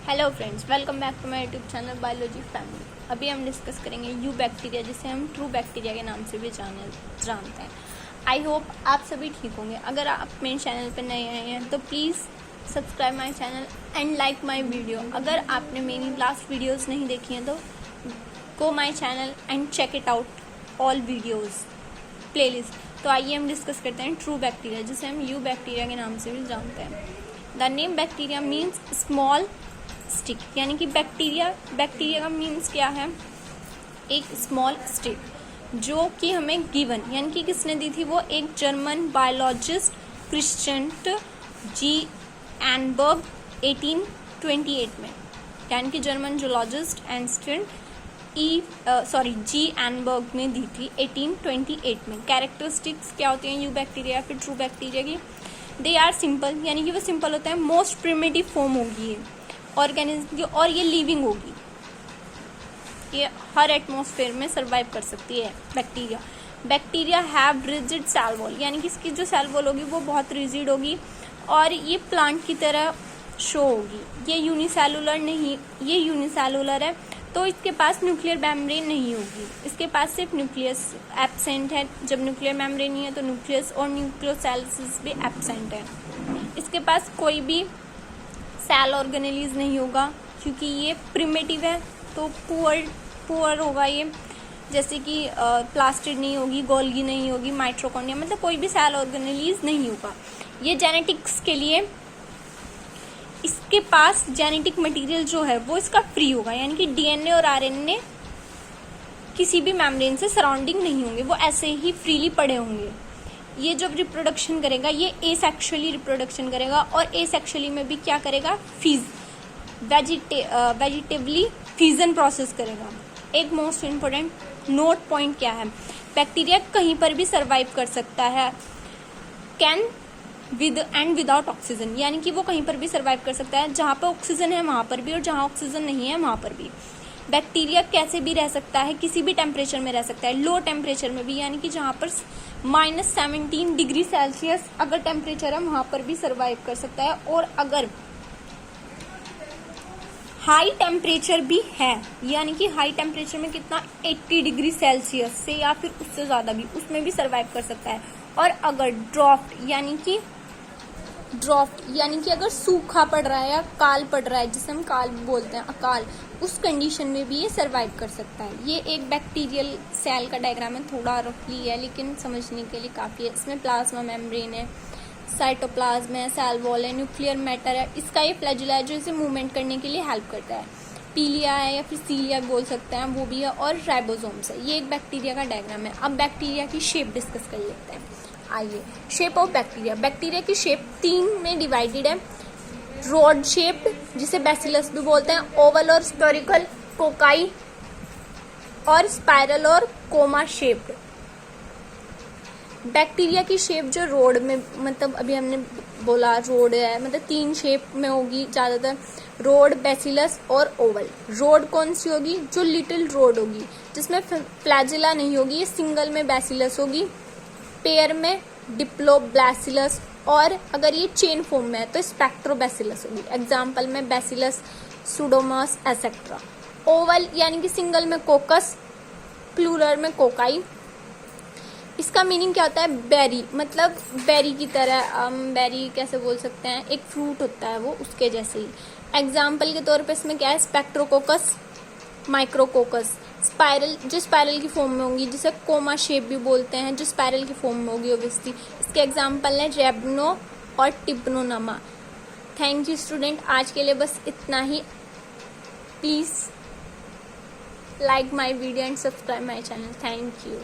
Hello friends, welcome back to my YouTube channel biology family. अभी हम discuss करेंगे you bacteria, जिसे हम ट्रू बैक्टीरिया के नाम से भी जानते हैं। आई होप आप सभी ठीक होंगे। अगर आप मेरे चैनल पर नए आए हैं तो please subscribe my channel and like my video. अगर आपने मेरी लास्ट वीडियोस नहीं देखी हैं तो go my channel and check it out all videos playlist. तो आइए हम डिस्कस करते हैं ट्रू बैक्टीरिया, जिसे हम यू बैक्टीरिया के नाम से भी जानते हैं। The name bacteria means small stick, यानी कि बैक्टीरिया का मीन्स क्या है? एक स्मॉल स्टिक, जो कि हमें गिवन, यानी कि किसने दी थी? वो एक जर्मन बायोलॉजिस्ट क्रिश्चियन जी एनबर्ग 1828 में, यानी कि जर्मन जूलॉजिस्ट एंस्टन जी एनबर्ग ने दी थी 1828 में। कैरेक्टरिस्टिक्स क्या होती हैं यू बैक्टीरिया फिर ट्रू बैक्टीरिया की? दे आर सिंपल, यानी कि वो सिंपल होता है। मोस्ट प्रिमिटिव फॉर्म होगी ये ऑर्गेनिज्म की, और ये लिविंग होगी, ये हर एटमॉस्फेयर में सरवाइव कर सकती है bacteria have rigid cell wall, यानी कि इसकी जो सेल वॉल होगी वो बहुत रिजिड होगी और ये प्लांट की तरह शो होगी। ये यूनिसेलुलर है, तो इसके पास न्यूक्लियर मेम्ब्रेन नहीं होगी। इसके पास सिर्फ न्यूक्लियस एब्सेंट है। जब न्यूक्लियर मेम्ब्रेन नहीं है तो न्यूक्लियस और न्यूक्लियोसाइलसिस भी एब्सेंट है। इसके पास कोई भी सेल ऑर्गेनेलीज नहीं होगा, क्योंकि ये प्रिमिटिव है, तो पुअर होगा ये। जैसे कि प्लास्टिड नहीं होगी, गोल्गी नहीं होगी, माइटोकॉन्ड्रिया, मतलब कोई भी सेल ऑर्गेनेलीज नहीं होगा। ये जेनेटिक्स के लिए, इसके पास जेनेटिक मटेरियल जो है वो इसका फ्री होगा, यानी कि डीएनए और आरएनए किसी भी मेम्ब्रेन से सराउंडिंग नहीं होंगे, वो ऐसे ही फ्रीली पड़े होंगे। ये जब रिप्रोडक्शन करेगा ये एसेक्सुअली रिप्रोडक्शन करेगा, और एसेक्सुअली में भी क्या करेगा? वेजिटेटिवली फिजन प्रोसेस करेगा। एक मोस्ट इम्पोर्टेंट नोट पॉइंट क्या है? बैक्टीरिया कहीं पर भी सरवाइव कर सकता है, can with and without oxygen, यानी कि वो कहीं पर भी सरवाइव कर सकता है। जहाँ पर ऑक्सीजन है वहाँ पर भी, और जहाँ ऑक्सीजन नहीं है वहाँ पर भी। बैक्टीरिया कैसे भी रह सकता है, किसी भी टेम्परेचर में रह सकता है, लो टेम्परेचर में भी, यानी कि जहाँ पर -17 डिग्री सेल्सियस अगर टेम्परेचर है वहाँ पर भी सरवाइव कर सकता है। और अगर हाई टेम्परेचर भी है, यानी कि हाई टेम्परेचर में कितना 80 डिग्री सेल्सियस से या फिर उससे ज़्यादा भी, उसमें भी सरवाइव कर सकता है। और अगर ड्राफ्ट यानी कि अगर सूखा पड़ रहा है या काल पड़ रहा है, जिसे हम काल बोलते हैं, अकाल, उस कंडीशन में भी ये सरवाइव कर सकता है। ये एक बैक्टीरियल सेल का डायग्राम है, थोड़ा रफली है लेकिन समझने के लिए काफ़ी है। इसमें प्लाज्मा मेम्ब्रेन है, साइटोप्लाज्म है, सेल वॉल है, न्यूक्लियर मैटर है। इसका ये फ्लैजुला है जो इसे मूवमेंट करने के लिए हेल्प करता है। पीलिया है या फिर सीलिया बोल सकते हैं, वो भी है, और राइबोसोम्स है। ये एक बैक्टीरिया का डायग्राम है। अब बैक्टीरिया की शेप डिस्कस कर लेते हैं। आइए, शेप ऑफ बैक्टीरिया की शेप 3 में डिवाइडेड है। रॉड शेप्ड, जिसे बैसिलस भी बोलते हैं, ओवल और स्फेरिकल, कोकाई, और स्पाइरल और कोमा शेप्ड। बैक्टीरिया की शेप जो रोड में, मतलब अभी हमने बोला रोड है, मतलब 3 शेप में होगी ज़्यादातर, रोड, बैसिलस और ओवल। रोड कौन सी होगी? जो लिटिल रोड होगी, जिसमें फ्लैजिला नहीं होगी, ये सिंगल में बैसिलस होगी, पेयर में डिप्लोब्लासिलस, और अगर ये चेन फॉर्म में है तो स्पेक्ट्रोबैसिलस होगी। एग्जाम्पल में बैसिलस, सुडोमोनास एसेट्रा। ओवल यानी कि सिंगल में कोकस, प्लूरल में कोकाई। इसका मीनिंग क्या होता है? बेरी, मतलब बेरी की तरह, बेरी कैसे बोल सकते हैं, एक फ्रूट होता है वो, उसके जैसे ही। एग्जाम्पल के तौर पे इसमें क्या है? स्पेक्ट्रोकोकस, माइक्रोकोकस। स्पाइरल, जो स्पाइरल की फॉर्म में होगी, जिसे कोमा शेप भी बोलते हैं, जो स्पाइरल की फॉर्म में होगी ओब्वियसली। इसके एग्जाम्पल हैं रेबनो और टिप्नोनामा। थैंक यू स्टूडेंट, आज के लिए बस इतना ही। Please like my video and subscribe my channel. Thank you.